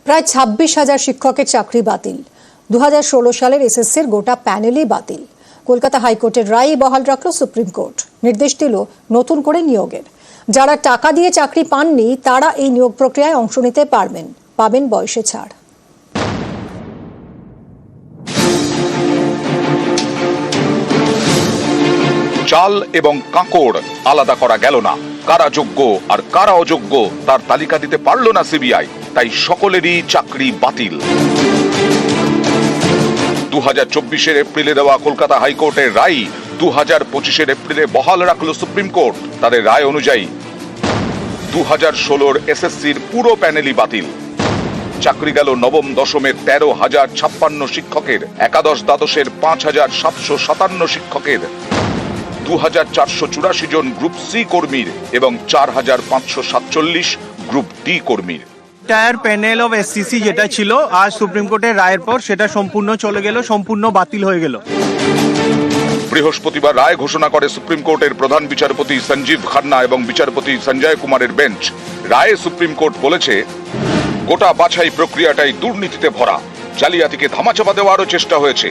প্রায় 26,000 শিক্ষকের চাকরি বাতিল। 2016 সালের এসএসসির গোটা প্যানেলই বাতিল। কলকাতা হাইকোর্টের রায় বহাল রাখল সুপ্রিম কোর্ট। নির্দেশ দিল নতুন করে নিয়োগের। যারা টাকা দিয়ে চাকরি পাননি তারা এই নিয়োগ প্রক্রিয়ায় অংশ নিতে পাবেন বয়সে ছাড়। চাল এবং কাঁকড় আলাদা করা গেল না। কারা যোগ্য আর কারা অযোগ্য তার তালিকা দিতে পারল না সিবিআই, তাই সকলেরই চাকরি বাতিল। 2024 এপ্রিলে দেওয়া কলকাতা হাইকোর্টের রায় 2025 এপ্রিলে বহাল রাখল সুপ্রিম কোর্ট। তাদের রায় অনুযায়ী 2016 এসএসসির পুরো প্যানেলই বাতিল। চাকরি গেল নবম দশমের 13,056 শিক্ষকের, একাদশ দ্বাদশের 5,757 শিক্ষকের, 2,484 জন গ্রুপ সি কর্মীর এবং 4,547 গ্রুপ ডি কর্মীর। টায়ার প্যানেল অফ এসসিসি যেটা ছিল আজ সুপ্রিম কোর্টের রায়ের পর সেটা সম্পূর্ণ চলে গেল, সম্পূর্ণ বাতিল হয়ে গেল। বৃহস্পতিবার রায় ঘোষণা করে সুপ্রিম কোর্টের প্রধান বিচারপতি সঞ্জীব খান্না এবং বিচারপতি সঞ্জয় কুমারের বেঞ্চ। রায়ে সুপ্রিম কোর্ট বলেছে, গোটা বাছাই প্রক্রিয়াটাই দুর্নীতিতে ভরা। জালিয়াতিকে ধামাচাপা দেওয়ারও চেষ্টা হয়েছে।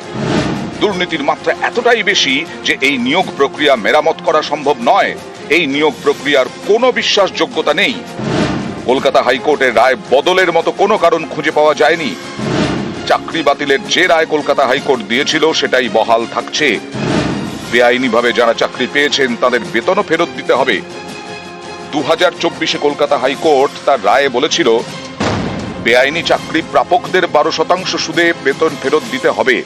দুর্নীতির মাত্রা এতটাই বেশি যে এই নিয়োগ প্রক্রিয়া মেরামত করা সম্ভব নয়। এই নিয়োগ প্রক্রিয়ার কোনো বিশ্বাসযোগ্যতা নেই। কলকাতা হাইকোর্টের রায় বদলের মতো কোনো কারণ খুঁজে পাওয়া যায়নি। চাকরি বাতিলের যে রায় কলকাতা হাইকোর্ট দিয়েছিল সেটাই বহাল থাকছে। বেআইনিভাবে যারা চাকরি পেয়েছেন তাদের বেতনও ফেরত দিতে হবে। 2024 কলকাতা হাইকোর্ট তার রায়ে বলেছিল, বেআইনি চাকরি প্রাপকদের 12% সুদে বেতন ফেরত দিতে হবে।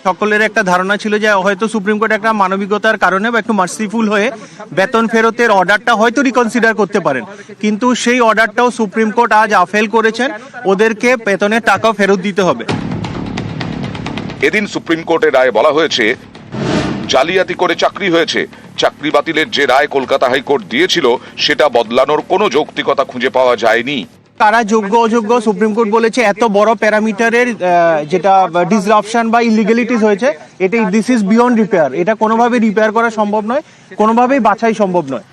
সকলের একটা ধারণা ছিল যে হয়তো সুপ্রিম কোর্ট একটা মানবিকতার কারণে বা একটু মার্সিফুল হয়ে বেতন ফেরতের অর্ডারটা হয়তো রিকনসিডার করতে পারেন, কিন্তু সেই অর্ডারটাও সুপ্রিম কোর্ট আজ আফেল করেছেন। ওদেরকে বেতনের টাকাও ফেরত দিতে হবে। এদিন সুপ্রিম কোর্টের রায়ে বলা হয়েছে, জালিয়াতি করে চাকরি হয়েছে। চাকরি বাতিলের যে রায় কলকাতা হাইকোর্ট দিয়েছিল সেটা বদলানোর কোনো যৌক্তিকতা খুঁজে পাওয়া যায়নি। কারা যোগ্য অযোগ্য সুপ্রিম কোর্ট বলেছে এত বড় প্যারামিটারের যেটা ডিসরাপশন বা ইলিগালিটিস হয়েছে, এটা দিস ইজ বিয়ন্ড রিপেয়ার। এটা কোনোভাবে রিপেয়ার করা সম্ভব নয়, কোনোভাবেই বাছাই সম্ভব নয়।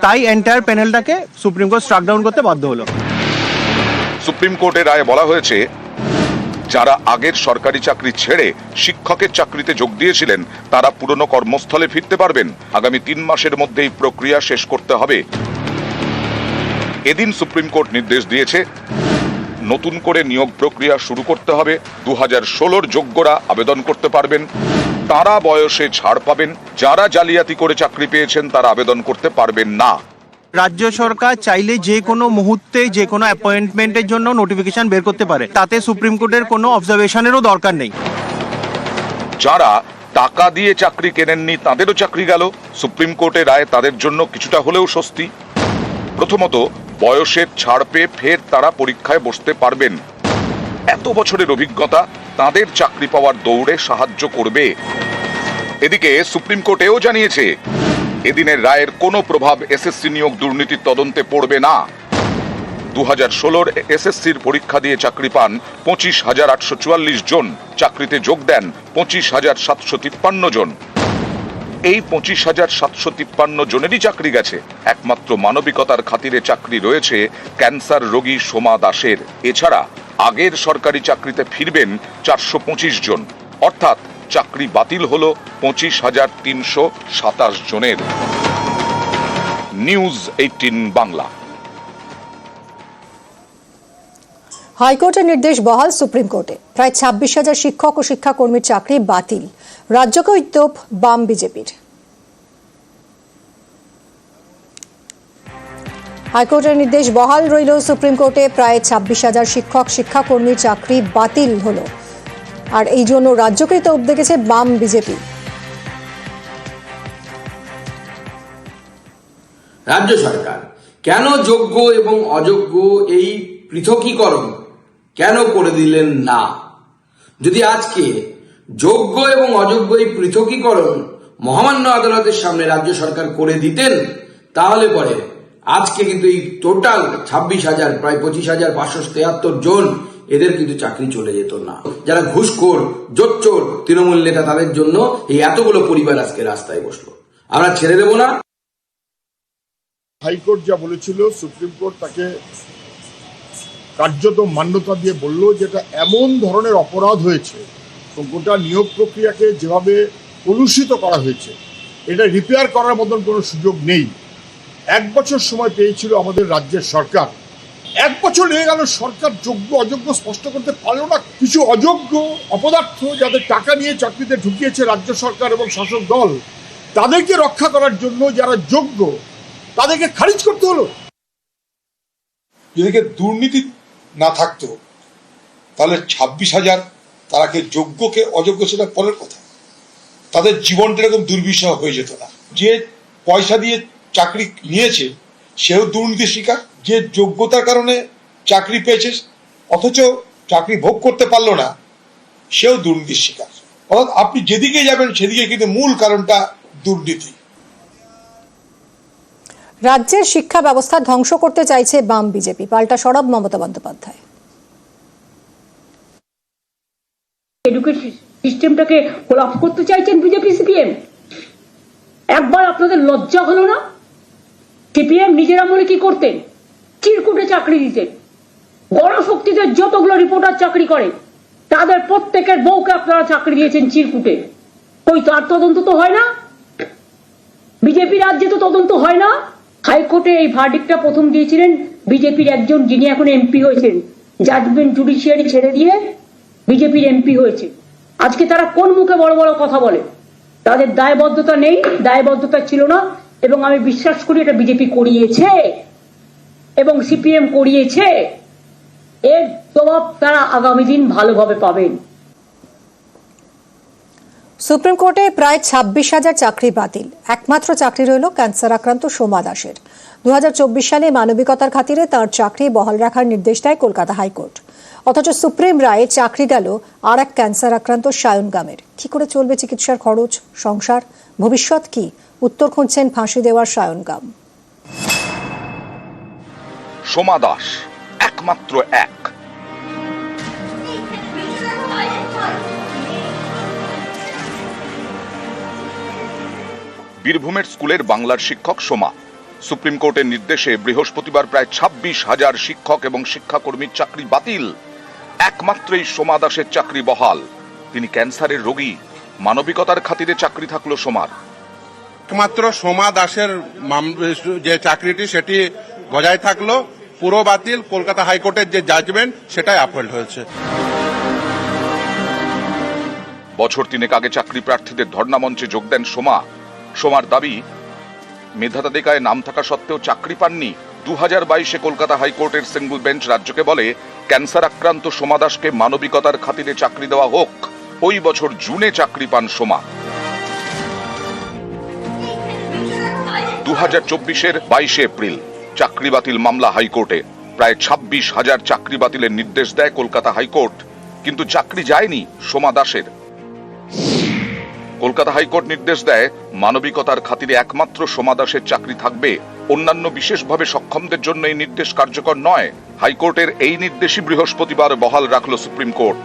তাই এন্টায়ার প্যানেলটাকে সুপ্রিম কোর্ট স্ট্রাক ডাউন করতে বাধ্য হলো। সুপ্রিম কোর্টের রায়ে বলা হয়েছে, যারা আগের সরকারি চাকরি ছেড়ে শিক্ষকের চাকরিতে যোগ দিয়েছিলেন তারা পুরনো কর্মস্থলে ফিরতে পারবেন। আগামী 3 মাসের মধ্যেই প্রক্রিয়া শেষ করতে হবে। এদিন সুপ্রিম কোর্ট নির্দেশ দিয়েছে, নতুন করে নিয়োগ প্রক্রিয়া শুরু করতে হবে। 2016 যোগ্যরা আবেদন করতে পারবেন, তারা বয়সে ছাড় পাবেন। যারা জালিয়াতি করে চাকরি পেয়েছেন তারা আবেদন করতে পারবেন না। রাজ্য সরকার চাইলে যে কোনো মুহূর্তে যে কোনো অ্যাপয়েন্টমেন্টের জন্য নোটিফিকেশন বের করতে পারে, তাতে সুপ্রিম কোর্টের কোনো অবজারভেশনেরও দরকার নেই। যারা টাকা দিয়ে চাকরি কেনেননি তাদেরও চাকরি গেল। সুপ্রিম কোর্টের রায় তাদের জন্য কিছুটা হলেও স্বস্তি। প্রথমত, বয়সের ছাড় পেয়ে ফের তারা পরীক্ষায় বসতে পারবেন। এত বছরের অভিজ্ঞতা তাদের চাকরি পাওয়ার দৌড়ে সাহায্য করবে। এদিকে সুপ্রিম কোর্টেও জানিয়েছে, এদিনের রায়ের কোনো প্রভাব এসএসসি নিয়োগ দুর্নীতির তদন্তে পড়বে না। 2016 এসএসসির পরীক্ষা দিয়ে চাকরি পান 25,844 জন, চাকরিতে যোগ দেন 25,753 জন। এই 25,753 জনেরই চাকরি গেছে। একমাত্র মানবিকতার খাতিরে চাকরি রয়েছে ক্যান্সার রোগী সোমা দাসের। এছাড়া আগের সরকারি চাকরিতে ফিরবেন 425 জন, অর্থাৎ চাকরি বাতিল হলো 25,327 জনের। নিউজ 18 বাংলা। হাইকোর্টের নির্দেশ বহাল সুপ্রিম কোর্টে। প্রায় 26,000 শিক্ষক ও শিক্ষাকর্মীর চাকরি বাতিল। রাজ্যকে উত্তপ বাম বিজেপির। হাইকোর্টের নির্দেশ বহাল রইল সুপ্রিম কোর্টে। প্রায় 26,000 শিক্ষক শিক্ষাকর্মীর চাকরি বাতিল হলো, আর এই জন্য রাজ্যকেই তো দেখেছে বাম বিজেপি। রাজ্য সরকার কেন যোগ্য এবং অযোগ্য এই পৃথকীকরণ কেন করে দিলেন না? যদি আজকে যোগ্য এবং অযোগ্য এই পৃথকীকরণ মহামান্য আদালতের সামনে রাজ্য সরকার করে দিতেন, তাহলে পরে আজকে কিন্তু এই টোটাল 26,000 প্রায় 25,573 জন এদের কিন্তু চাকরি চলে যেত না। যারা ঘুষখোর, জোচ্চোর তৃণমূল নেতা, তাদের জন্য এই এতগুলো পরিবার আজকে রাস্তায় বসলো। আমরা ছেড়ে দেব না। হাইকোর্ট যা বলেছিল সুপ্রিম কোর্ট তাকে কার্যত মান্যতা দিয়ে বলল যে এটা এমন ধরনের অপরাধ হয়েছে, তো গোটা নিয়োগ প্রক্রিয়াকে যেভাবে কলুষিত করা হয়েছে, এটা রিপেয়ার করার মতন কোনো সুযোগ নেই। 1 বছর সময় পেয়েছিল আমাদের রাজ্যের সরকার, 1 বছর লেগে গেল, সরকার যোগ্য অযোগ্য স্পষ্ট করতে পারল না। কিছু অযোগ্য অপদার্থ যাদের টাকা নিয়ে চাকরিতে ঢুকিয়েছে রাজ্য সরকার এবং শাসক দল, তাদেরকে রক্ষা করার জন্য যারা যোগ্য তাদেরকে খারিজ করতে হলো। যদি দুর্নীতি না থাকতো তাহলে 26,000 তারাকে যোগ্যকে অযোগ্য সেটা পরের কথা, তাদের জীবনটা এরকম দুর্বিষহ হয়ে যেত না। যে পয়সা দিয়ে চাকরি নিয়েছে সেও দুর্নীতির শিকার, যে যোগ্যতার কারণে চাকরি পেয়েছে অথচ চাকরি ভোগ করতে পারলো না সেও দুর্নীতির শিকার। অর্থাৎ আপনি যেদিকে যাবেন সেদিকে কিন্তু মূল কারণটা দুর্নীতি। রাজ্যের শিক্ষা ব্যবস্থা ধ্বংস করতে চাইছে বাম বিজেপি, পাল্টা সরব মমতা বন্দ্যোপাধ্যায়। এডুকেশন সিস্টেমটাকে কোলাপস করতে চাইছেন বিজেপি সিপিএম। একবার আপনাদের লজ্জা হলো না? সিপিএম নিজেরা বলে কি করতেন? চিরকুটে চাকরি দিতেন। গণশক্তিতে যতগুলো রিপোর্টার চাকরি করে তাদের প্রত্যেকের বউকে আপনারা চাকরি দিয়েছেন চিরকুটে। ওই তার তদন্ত তো হয় না? বিজেপি রাজ্যে তো তদন্ত হয় না। হাইকোর্টে এই ভার্ডিক্টটা প্রথম দিয়েছিলেন বিজেপির একজন, যিনি এখন এমপি হয়েছেন, জাজমেন্ট জুডিশিয়ারি ছেড়ে দিয়ে বিজেপির এমপি হয়েছে। আজকে তারা কোন মুখে বড় বড় কথা বলে? তাদের দায়বদ্ধতা নেই, দায়বদ্ধতা ছিল না, এবং আমি বিশ্বাস করি এটা বিজেপি করিয়েছে এবং সিপিএম করিয়েছে। এর জবাব তারা আগামী দিন ভালোভাবে পাবেন। সুপ্রিম কোর্টে প্রায় 26,000 চাকরি বাতিল। একমাত্র চাকরি রইল ক্যান্সার আক্রান্ত সোমা দাসের। 2024 সালে মানবিকতার খাতিরে তার চাকরি বহাল রাখার নির্দেশ দেয় কলকাতা হাইকোর্ট। অথচ সুপ্রিম রায়ে চাকরি গেল আর এক ক্যান্সার আক্রান্ত সায়ন গামের। কি করে চলবে চিকিৎসার খরচ, সংসার, ভবিষ্যৎ কি? উত্তর খুঁজছেন ফাঁসি দেওয়ার সায়ন গাম। সোমা দাস একমাত্র এক। বীরভূমের স্কুলের বাংলার শিক্ষক সোমা। সুপ্রিম কোর্টের নির্দেশে বৃহস্পতিবার প্রায় 26,000 শিক্ষক এবং শিক্ষাকর্মীর চাকরি বাতিল। একমাত্রই সোমা দাসের চাকরি বহাল। তিনি ক্যান্সারের রোগী। মানবিকতার খাতিরে চাকরি থাকলো সোমার। একমাত্র সোমা দাসের যে চাকরিটি সেটি বজায় থাকলো, পুরো বাতিল। কলকাতা হাইকোর্টের যে জাজমেন্ট সেটাই আপহোল্ড হয়েছে। বছর 3 আগে চাকরি প্রার্থীদের ধর্ণা মঞ্চে যোগ দেন সোমা। সোমার দাবি, মেধা তালিকায় নাম থাকা সত্ত্বেও চাকরি পাননি। 2022-এ কলকাতা হাইকোর্টের সিঙ্গল বেঞ্চ রাজ্যকে বলে ক্যান্সার আক্রান্ত সোমা দাসকে মানবিকতার খাতিরে চাকরি দেওয়া হোক। ওই বছর জুনে চাকরি পান সোমা। 2024-এর 22 এপ্রিল চাকরি বাতিল মামলা হাইকোর্টে। প্রায় 26,000 চাকরি বাতিলের নির্দেশ দেয় কলকাতা হাইকোর্ট, কিন্তু চাকরি যায়নি সোমা দাসের। কলকাতা হাইকোর্ট নির্দেশ দেয় মানবিকতার খাতিরে একমাত্র সোমা দাসের চাকরি থাকবে। অন্যান্য বিশেষভাবে সক্ষমদের জন্য এই নির্দেশ কার্যকর নয়। হাইকোর্টের এই নির্দেশই বৃহস্পতিবার বহাল রাখল সুপ্রিম কোর্ট।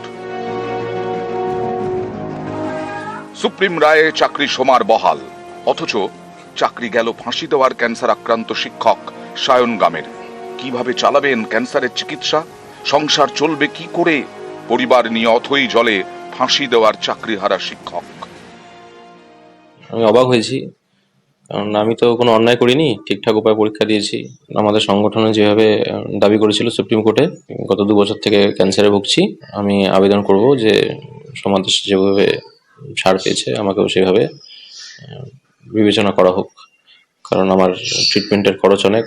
সুপ্রিম রায়ে চাকরি সোমার বহাল, অথচ চাকরি গেল ফাঁসি দেওয়ার ক্যান্সার আক্রান্ত শিক্ষক সায়ন গামের। কিভাবে চালাবেন ক্যান্সারের চিকিৎসা? সংসার চলবে কি করে? পরিবার নিয়ে অথই জলে ফাঁসি দেওয়ার চাকরিহারা শিক্ষক। আমি অবাক হয়েছি, কারণ আমি তো কোনো অন্যায় করিনি, ঠিকঠাক উপায়ে পরীক্ষা দিয়েছি। আমাদের সংগঠনে যেভাবে দাবি করেছিল সুপ্রিম কোর্টে, গত 2 বছর থেকে ক্যান্সারে ভুগছি। আমি আবেদন করব যে সমাজ যেভাবে ছাড় পেয়েছে আমাকেও সেভাবে বিবেচনা করা হোক, কারণ আমার ট্রিটমেন্টের খরচ অনেক,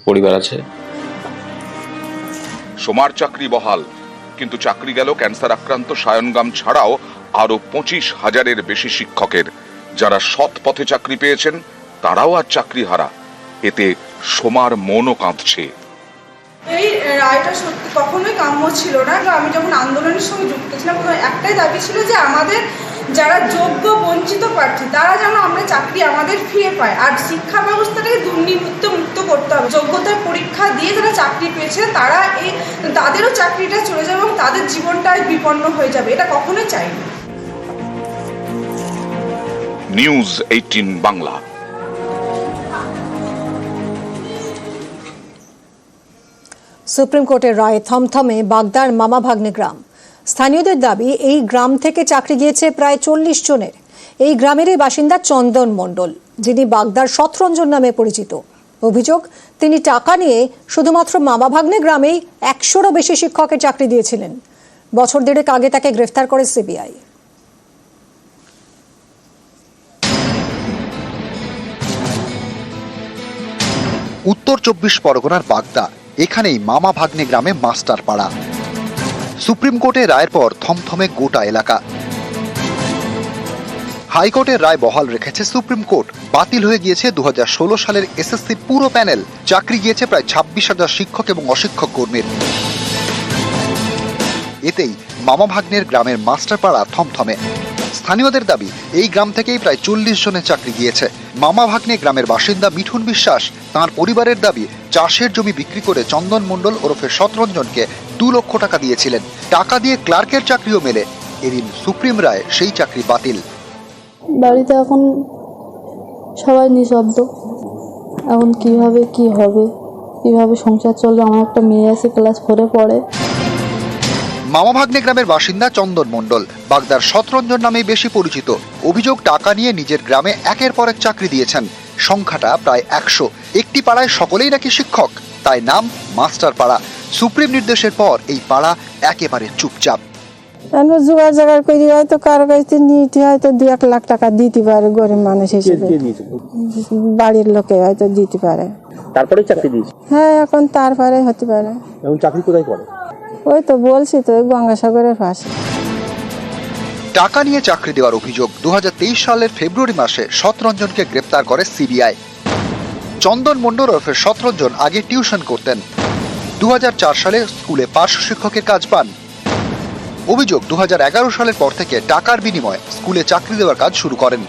পরিবার আছে। সোমার চাকরি বহাল, কিন্তু চাকরি গেল ক্যান্সার আক্রান্ত সায়ন গাম ছাড়াও আরো 25,000-এর বেশি শিক্ষকের। যারা সৎ পথে চাকরি পেয়েছেন তারাও আর চাকরি হারা। এতে সোমার মনও কাঁদছে। এই রায়টা সত্যি কখনোই কাম্য ছিল না। আমি যখন আন্দোলনের সঙ্গে যুক্ত ছিলাম, একটাই দাবি ছিল যে আমাদের যারা যোগ্য বঞ্চিত প্রার্থী তারা যেন আমরা চাকরি আমাদের ফিরে পাই, আর শিক্ষা ব্যবস্থাটাকে দুর্নীতিমুক্ত করতে হবে। যোগ্যতার পরীক্ষা দিয়ে যারা চাকরি পেয়েছে তারা তাদেরও চাকরিটা চলে যাবে এবং তাদের জীবনটা বিপন্ন হয়ে যাবে, এটা কখনোই চাই না। নিউজ 18 বাংলা। সুপ্রিম কোর্টের রায়ে থমথমে বাগদার মামা ভাগ্নে গ্রাম। স্থানীয়দের দাবি, এই গ্রাম থেকে চাকরি গিয়েছে প্রায় 40 জনের। এই গ্রামেরই বাসিন্দা চন্দন মণ্ডল, যিনি বাগদার শতরঞ্জন নামে পরিচিত। অভিযোগ, তিনি টাকা নিয়ে শুধুমাত্র মামা ভাগ্নে গ্রামেই 100-রও বেশি শিক্ষকের চাকরি দিয়েছিলেন। বছর দেড়েক আগে তাকে গ্রেফতার করে সিবিআই। উত্তর 24 পরগনার বাগদা, এখানেই মামা ভাগ্নে গ্রামে মাস্টার পাড়া। সুপ্রিম কোর্টের রায়ের পর থমথমে গোটা এলাকা। হাইকোর্টের রায় বহাল রেখেছে সুপ্রিম কোর্ট। বাতিল হয়ে গিয়েছে 2016 সালের এসএসসির পুরো প্যানেল। চাকরি গিয়েছে প্রায় 26,000 শিক্ষক এবং অশিক্ষক কর্মীর। এতেই মামা ভাগ্নের গ্রামের মাস্টার পাড়া থমথমে। স্থানীয়দের দাবি, এই গ্রাম থেকেই প্রায় 40 জনের চাকরি গিয়েছে। মামা ভাগ্নে গ্রামের বাসিন্দা মিঠুন বিশ্বাস, তাঁর পরিবারের দাবি, চাষের জমি বিক্রি করে চন্দন মণ্ডল ওরফে শতরঞ্জনকে 2 লক্ষ টাকা দিয়েছিলেন। টাকা দিয়ে ক্লার্কের চাকরিও মেলে। এদিন সুপ্রিম রায় সেই চাকরি বাতিল। বাড়িতে এখন সবাই নিঃশব্দ। এখন কিভাবে কি হবে, কিভাবে সংসার চলবে? আমার একটা মেয়ে আছে, ক্লাস 4-এ পড়ে। মামা ভাগ্নে গ্রামের বাসিন্দা চন্দন মণ্ডল বাগদার শতরঞ্জন নামেই বেশি পরিচিত। অভিযোগ, টাকা নিয়ে নিজের গ্রামে একের পর এক চাকরি দিয়েছেন। সংখ্যাটা প্রায় 100। একটি পাড়ায় সকলেই নাকি শিক্ষক, তাই নাম মাস্টার পাড়া। সুপ্রিম নির্দেশের পর এই পাড়া একেবারে চুপচাপ। যোগাযোগ করে হয়তো কারো কাছে নিতে হয়তো 2-1 লাখ টাকা দিতে পারে গরিব মানুষ হিসেবে। বাড়ির লোকে হয়তো দিতে পারে। তারপরে চাকরি দিয়েছে? হ্যাঁ, এখন তারপরে হতে পারে। এখন চাকরি কোথায় করে? ওই তো বলছি তো, গঙ্গাসাগরের পাশে। টাকা নিয়ে চাকরি দেওয়ার অভিযোগ 2023 সালের ফেব্রুয়ারি মাসে শতরঞ্জনকে গ্রেপ্তার করে সিবিআই। চন্দন মণ্ডল ওরফে শতরঞ্জন আগে টিউশন করতেন। 2004 সালে স্কুলে পার্শ্ব শিক্ষকের কাজ পান। অভিযোগ, 2011 সালের পর থেকে টাকার বিনিময়ে স্কুলে চাকরি দেওয়ার কাজ শুরু করেন।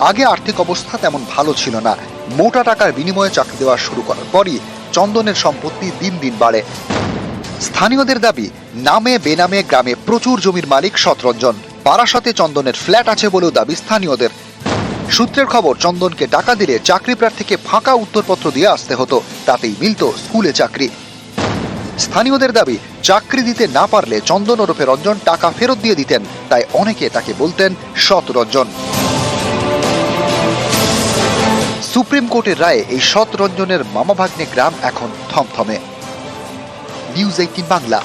আগে আর্থিক অবস্থা তেমন ভালো ছিল না। মোটা টাকার বিনিময়ে চাকরি দেওয়া শুরু করার পরই চন্দনের সম্পত্তি দিন দিন বাড়ে। স্থানীয়দের দাবি, নামে বেনামে গ্রামে প্রচুর জমির মালিক শতরঞ্জন। বারাসতে চন্দনের ফ্ল্যাট আছে বলেও দাবি স্থানীয়দের। সূত্রের খবর, চন্দনকে টাকা দিলে চাকরি প্রার্থীকে ফাঁকা উত্তরপত্র দিয়ে আসতে হতো, তাতেই মিলত স্কুলে চাকরি। স্থানীয়দের দাবি, চাকরি দিতে না পারলে চন্দন ওরফে রঞ্জন টাকা ফেরত দিয়ে দিতেন, তাই অনেকে তাকে বলতেন শতরঞ্জন। সুপ্রিম কোর্টের রায়ে এই শতরঞ্জনের মামা ভাগ্নে গ্রাম এখন থমথমে। নিউজ 18 বাংলা।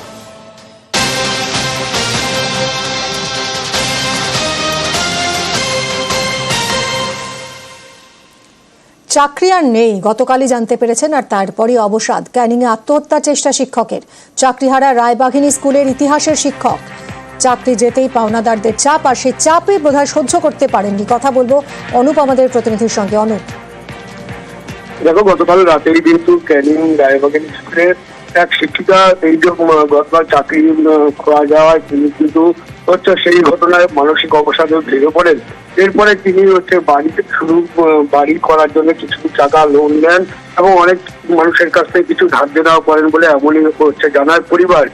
চাকরি আর নেই গতকালই জানতে পেরেছেন, আর তারপরই অবসাদ। ক্যানিংয়ে আত্মহত্যার চেষ্টা শিক্ষকের। চাকরিহারা রায়বাঘিনী স্কুলের ইতিহাসের শিক্ষক। চাকরি যেতেই পাওনাদারদের চাপ, আর সেই চাপে বোধহয় সহ্য করতে পারেননি। কথা বলবো অনুপ আমাদের প্রতিনিধির সঙ্গে। অনুপ, দেখো, গতকাল রাতেই কিন্তু ক্যানিং রায়বাঘিনী স্কুলের এক শিক্ষিকা এই যে গতকাল চাকরি খোয়া যাওয়ায় তিনি কিন্তু সেই ঘটনায় মানসিক অবসাদে ভেঙে পড়েন। এরপরে তিনি বাড়ি করার জন্য কিছু টাকা লোন নেন এবং অনেক মানুষের কাছ থেকে কিছু ধার দেওয়া করেন বলে এমনই জানার পরিবার।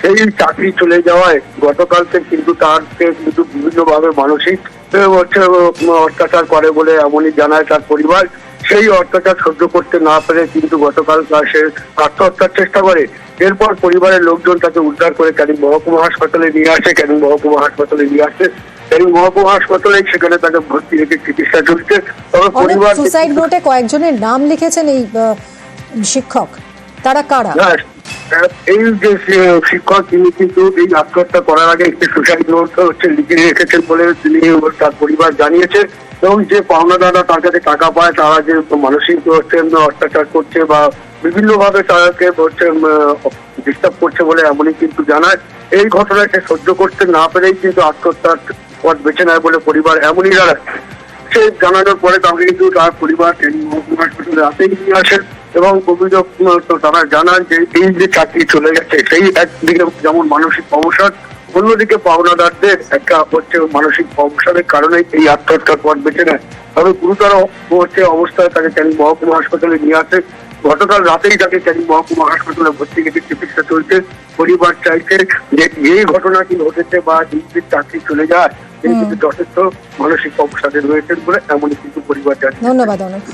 সেই চাকরি চলে যাওয়ায় গতকালকে কিন্তু তারকে কিন্তু বিভিন্নভাবে মানসিক অত্যাচার করে বলে এমনই জানায় তার পরিবার। সেই অত্যাচার সহ্য করতে না পেরে কিন্তু গতকাল সে আত্মহত্যার চেষ্টা করে। এরপর পরিবারের লোকজন তাকে উদ্ধার করে ক্যানিং মহকুমা হাসপাতালে নিয়ে আসে। ক্যানিং মহকুমা হাসপাতালে সেখানে তাকে ভর্তি রেখে চিকিৎসা চলছে। তবে পরিবার সুসাইড নোটে কয়েকজনের নাম লিখেছেন এই শিক্ষক, তারা কারা? এই যে শিক্ষক, তিনি কিন্তু এই আত্মহত্যা করার আগে একটি সুসাইড নোট লিখে রেখেছেন বলে তিনি তার পরিবার জানিয়েছেন। এবং যে পাওনাদাররা তার কাছে টাকা পায়, তারা যে মানসিক অত্যাচার করছে বা বিভিন্নভাবে তাদেরকে ডিস্টার্ব করছে বলে এমনই কিন্তু জানায়। এই ঘটনাকে সহ্য করতে না পেরেই কিন্তু আত্মহত্যার পথ বেছে নেয় বলে পরিবার এমনই জানায়। সে জানানোর পরে তাকে কিন্তু তার পরিবার রাতেই নিয়ে আসেন এবং অভিযোগ তারা জানান যে এই যে চাকরি চলে গেছে, সেই একদিকে যেমন মানসিক অবসাদ, অন্যদিকে পাওনাদারদের একটা মানসিক অবসাদের কারণে এই আত্মহত্যার পথ বেছে নেয়। তবে গুরুতর অবস্থায় তাকে ক্যানিং মহকুমা হাসপাতালে নিয়ে আসে। গতকাল রাতেই তাকে ক্যানিং মহকুমা হাসপাতালে ভর্তি রেখে চিকিৎসা চলছে। পরিবার চাইছে যে এই ঘটনাটি ঘটেছে বা এই চাকরি চলে যায়, তিনি কিন্তু যথেষ্ট মানসিক অবসাদে রয়েছেন বলে এমনই কিন্তু পরিবার জানিয়েছে। ধন্যবাদ অনুপ।